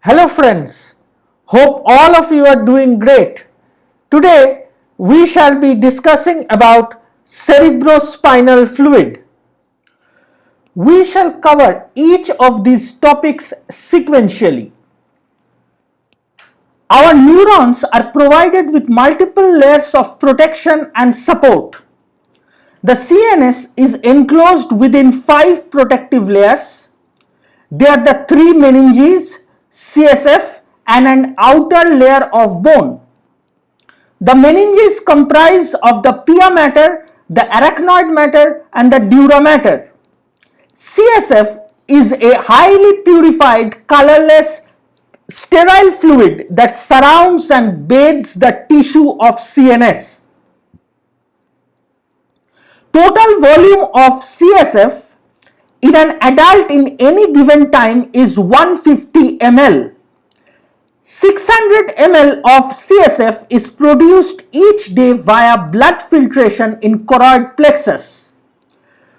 Hello friends, hope all of you are doing great. Today we shall be discussing about cerebrospinal fluid. We shall cover each of these topics sequentially. Our neurons are provided with multiple layers of protection and support. The CNS is enclosed within 5 protective layers. They are the 3 meninges, CSF, and an outer layer of bone. The meninges comprise of the pia mater, the arachnoid mater, and the dura mater. CSF is a highly purified, colorless, sterile fluid that surrounds and bathes the tissue of CNS. Total volume of CSF in an adult in any given time is 150 ml. 600 ml of CSF is produced each day via blood filtration in choroid plexus.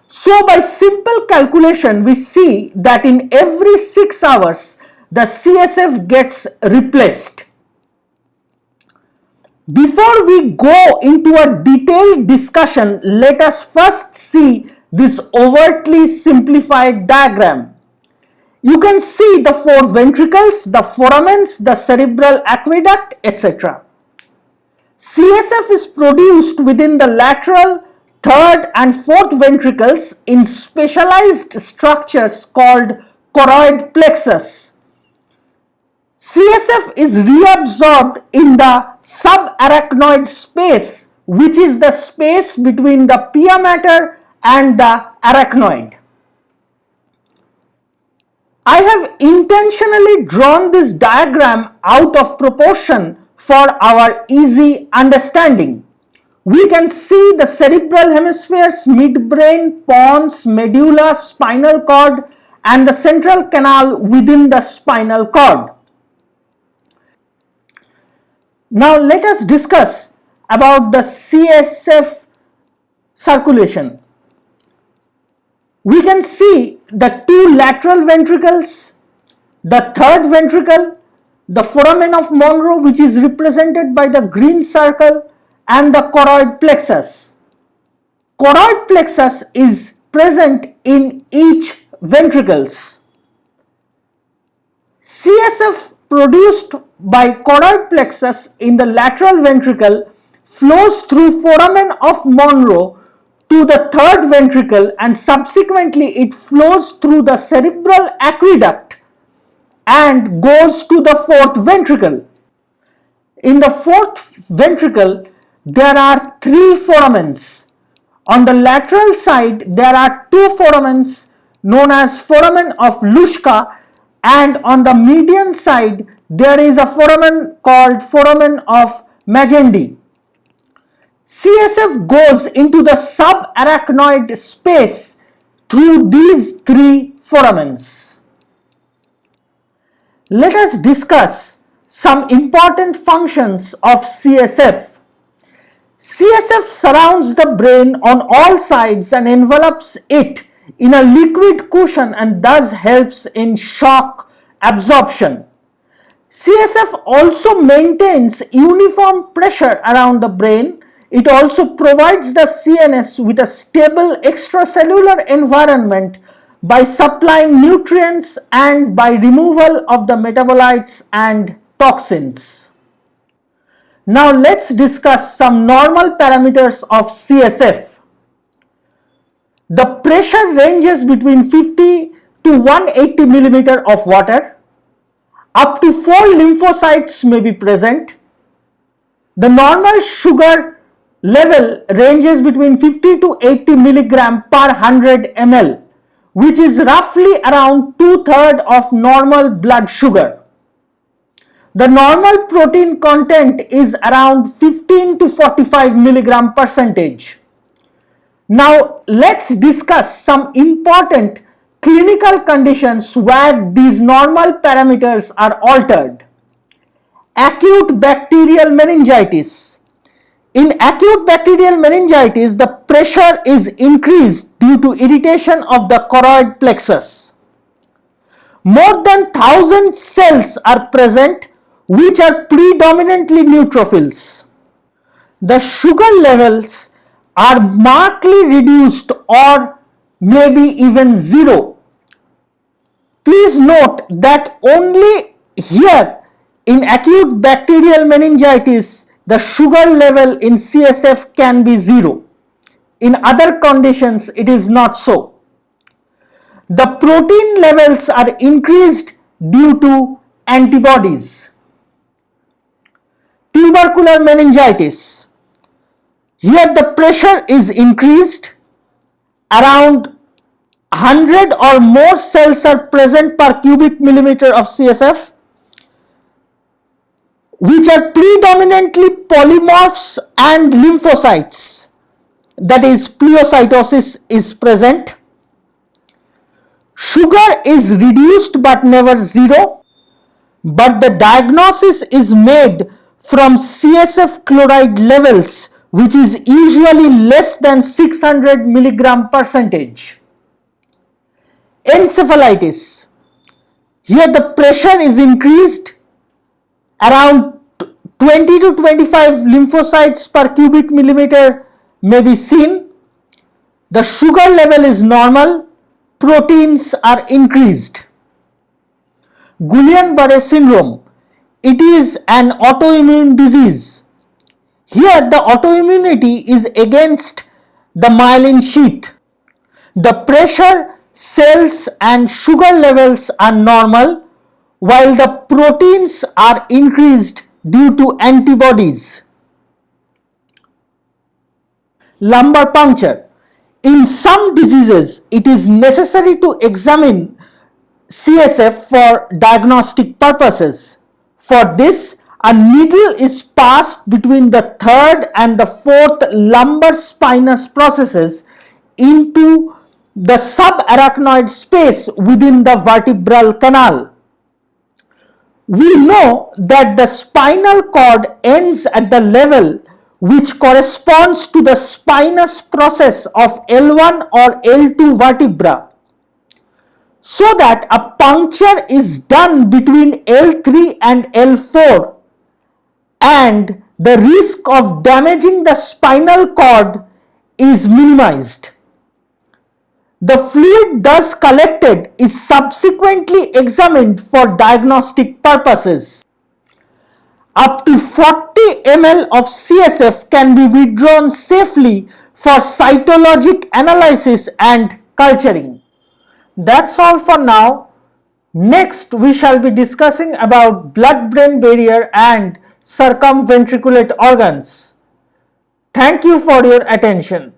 So by simple calculation, we see that in every 6 hours, the CSF gets replaced. Before we go into a detailed discussion, let us first see this overtly simplified diagram. You can see the 4 ventricles, the foramens, the cerebral aqueduct, etc. CSF is produced within the lateral, 3rd and 4th ventricles in specialized structures called choroid plexus. CSF is reabsorbed in the subarachnoid space, which is the space between the pia mater and the arachnoid. I have intentionally drawn this diagram out of proportion for our easy understanding. We can see the cerebral hemispheres, midbrain, pons, medulla, spinal cord, and the central canal within the spinal cord. Now let us discuss about the CSF circulation. We can see the 2 lateral ventricles, the 3rd ventricle, the foramen of Monro, which is represented by the green circle, and the choroid plexus. Choroid plexus is present in each ventricles. CSF produced by choroid plexus in the lateral ventricle flows through foramen of Monro to the 3rd ventricle, and subsequently it flows through the cerebral aqueduct and goes to the 4th ventricle. In the 4th ventricle, there are 3 foramens. On the lateral side, there are 2 foramens known as foramen of Luschka, and on the median side, there is a foramen called foramen of Magendie. CSF goes into the subarachnoid space through these 3 foramens. Let us discuss some important functions of CSF. CSF surrounds the brain on all sides and envelops it in a liquid cushion and thus helps in shock absorption. CSF also maintains uniform pressure around the brain. It also provides the CNS with a stable extracellular environment by supplying nutrients and by removal of the metabolites and toxins. Now let's discuss some normal parameters of CSF. The pressure ranges between 50 to 180 millimeter of water. Up to 4 lymphocytes may be present. The normal sugar level ranges between 50 to 80 milligram per 100 ml, which is roughly around 2/3 of normal blood sugar. The normal protein content is around 15 to 45 milligram percentage. Now let's discuss some important clinical conditions where these normal parameters are altered. Acute bacterial meningitis. In acute bacterial meningitis, the pressure is increased due to irritation of the choroid plexus. more than 1,000 cells are present which are predominantly neutrophils. The sugar levels are markedly reduced or maybe even zero. Please note that only here in acute bacterial meningitis the sugar level in CSF can be zero. In other conditions it is not so. The protein levels are increased due to antibodies. Tubercular meningitis. Here the pressure is increased. Around 100 or more cells are present per cubic millimeter of CSF, which are predominantly polymorphs and lymphocytes. That is, pleocytosis is present. Sugar is reduced but never zero, but the diagnosis is made from CSF chloride levels which is usually less than 600 milligram percentage. Encephalitis. Here the pressure is increased. Around 20 to 25 lymphocytes per cubic millimeter may be seen. The sugar level is normal. Proteins are increased. Guillain-Barré syndrome. It is an autoimmune disease. Here the autoimmunity is against the myelin sheath. The pressure, cells and sugar levels are normal while the proteins are increased due to antibodies. Lumbar puncture. In some diseases it is necessary to examine CSF for diagnostic purposes. For this, a needle is passed between the third and the fourth lumbar spinous processes into the subarachnoid space within the vertebral canal. We know that the spinal cord ends at the level which corresponds to the spinous process of L1 or L2 vertebra, so that a puncture is done between L3 and L4 and the risk of damaging the spinal cord is minimized. The fluid thus collected is subsequently examined for diagnostic purposes. Up to 40 ml of CSF can be withdrawn safely for cytologic analysis and culturing. That's all for now. Next, we shall be discussing about blood-brain barrier and circumventriculate organs. Thank you for your attention.